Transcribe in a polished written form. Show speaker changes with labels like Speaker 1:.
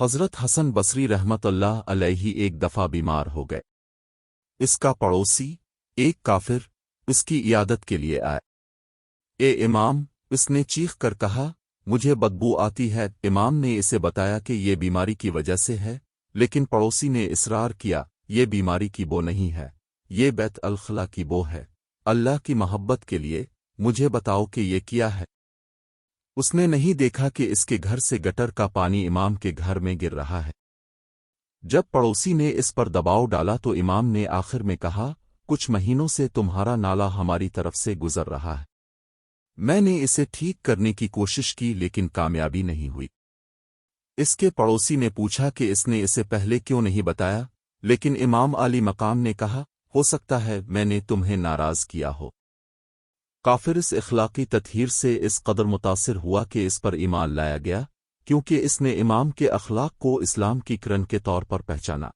Speaker 1: حضرت حسن بصری رحمت اللہ علیہ ایک دفعہ بیمار ہو گئے۔ اس کا پڑوسی ایک کافر اس کی عیادت کے لیے آئے۔ اے امام، اس نے چیخ کر کہا، مجھے بدبو آتی ہے۔ امام نے اسے بتایا کہ یہ بیماری کی وجہ سے ہے، لیکن پڑوسی نے اصرار کیا، یہ بیماری کی بو نہیں ہے، یہ بیت الخلا کی بو ہے۔ اللہ کی محبت کے لیے مجھے بتاؤ کہ یہ کیا ہے۔ اس نے نہیں دیکھا کہ اس کے گھر سے گٹر کا پانی امام کے گھر میں گر رہا ہے۔ جب پڑوسی نے اس پر دباؤ ڈالا تو امام نے آخر میں کہا، کچھ مہینوں سے تمہارا نالا ہماری طرف سے گزر رہا ہے۔ میں نے اسے ٹھیک کرنے کی کوشش کی لیکن کامیابی نہیں ہوئی۔ اس کے پڑوسی نے پوچھا کہ اس نے اسے پہلے کیوں نہیں بتایا، لیکن امام عالی مقام نے کہا، ہو سکتا ہے میں نے تمہیں ناراض کیا ہو۔ کافر اس اخلاقی تطہیر سے اس قدر متاثر ہوا کہ اس پر ایمان لایا گیا، کیونکہ اس نے امام کے اخلاق کو اسلام کی کرن کے طور پر پہچانا۔